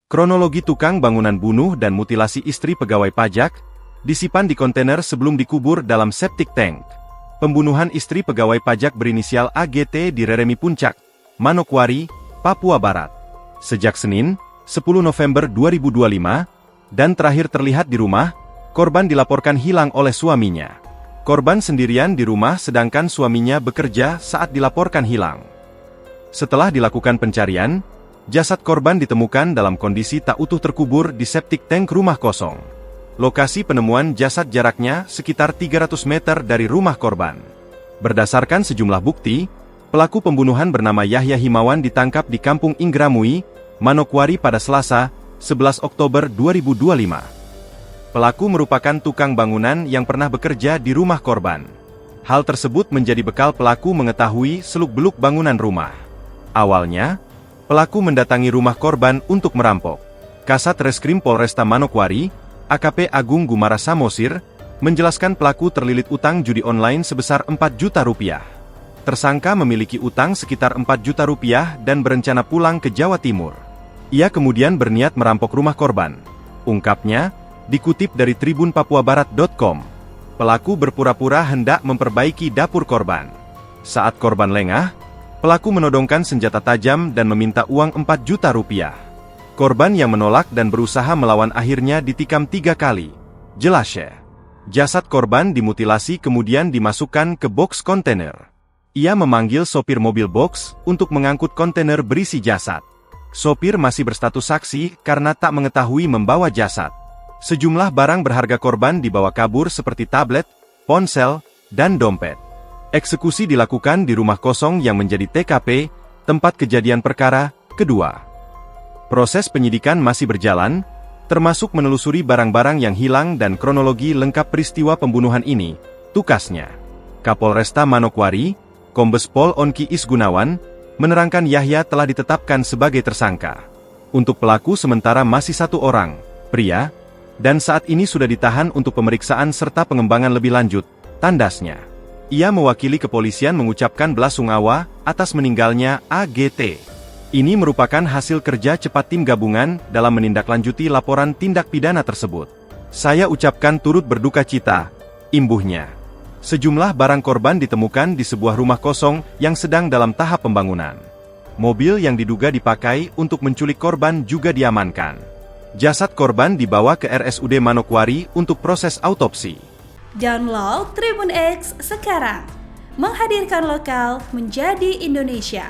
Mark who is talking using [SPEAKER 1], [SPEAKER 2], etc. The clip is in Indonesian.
[SPEAKER 1] Kronologi tukang bangunan bunuh dan mutilasi istri pegawai pajak, disimpan di kontainer sebelum dikubur dalam septic tank. Pembunuhan istri pegawai pajak berinisial AGT di Reremi Puncak, Manokwari, Papua Barat. Sejak Senin, 10 November 2025, dan terakhir terlihat di rumah, korban dilaporkan hilang oleh suaminya. Korban sendirian di rumah sedangkan suaminya bekerja saat dilaporkan hilang. Setelah dilakukan pencarian, jasad korban ditemukan dalam kondisi tak utuh terkubur di septic tank rumah kosong. Lokasi penemuan jasad jaraknya sekitar 300 meter dari rumah korban. Berdasarkan sejumlah bukti, pelaku pembunuhan bernama Yahya Himawan ditangkap di Kampung Inggramui, Manokwari pada Selasa, 11 Oktober 2025. Pelaku merupakan tukang bangunan yang pernah bekerja di rumah korban. Hal tersebut menjadi bekal pelaku mengetahui seluk-beluk bangunan rumah. Awalnya, pelaku mendatangi rumah korban untuk merampok. Kasat Reskrim Polresta Manokwari, AKP Agung Gumara Samosir, menjelaskan pelaku terlilit utang judi online sebesar 4 juta rupiah. Tersangka memiliki utang sekitar 4 juta rupiah dan berencana pulang ke Jawa Timur. Ia kemudian berniat merampok rumah korban. Ungkapnya, dikutip dari tribunpapuabarat.com, pelaku berpura-pura hendak memperbaiki dapur korban. Saat korban lengah, pelaku menodongkan senjata tajam dan meminta uang 4 juta rupiah. Korban yang menolak dan berusaha melawan akhirnya ditikam 3 kali. Jelasnya, jasad korban dimutilasi kemudian dimasukkan ke box kontainer. Ia memanggil sopir mobil box untuk mengangkut kontainer berisi jasad. Sopir masih berstatus saksi karena tak mengetahui membawa jasad. Sejumlah barang berharga korban dibawa kabur seperti tablet, ponsel, dan dompet. Eksekusi dilakukan di rumah kosong yang menjadi TKP, tempat kejadian perkara kedua. Proses penyidikan masih berjalan, termasuk menelusuri barang-barang yang hilang dan kronologi lengkap peristiwa pembunuhan ini, tukasnya. Kapolresta Manokwari, Kombes Pol Onki Isgunawan, menerangkan Yahya telah ditetapkan sebagai tersangka. Untuk pelaku sementara masih 1 orang, pria, dan saat ini sudah ditahan untuk pemeriksaan serta pengembangan lebih lanjut, tandasnya. Ia mewakili kepolisian mengucapkan belasungkawa atas meninggalnya AGT. Ini merupakan hasil kerja cepat tim gabungan dalam menindaklanjuti laporan tindak pidana tersebut. Saya ucapkan turut berduka cita, imbuhnya. Sejumlah barang korban ditemukan di sebuah rumah kosong yang sedang dalam tahap pembangunan. Mobil yang diduga dipakai untuk menculik korban juga diamankan. Jasad korban dibawa ke RSUD Manokwari untuk proses autopsi.
[SPEAKER 2] Download Tribun X sekarang, menghadirkan lokal menjadi Indonesia.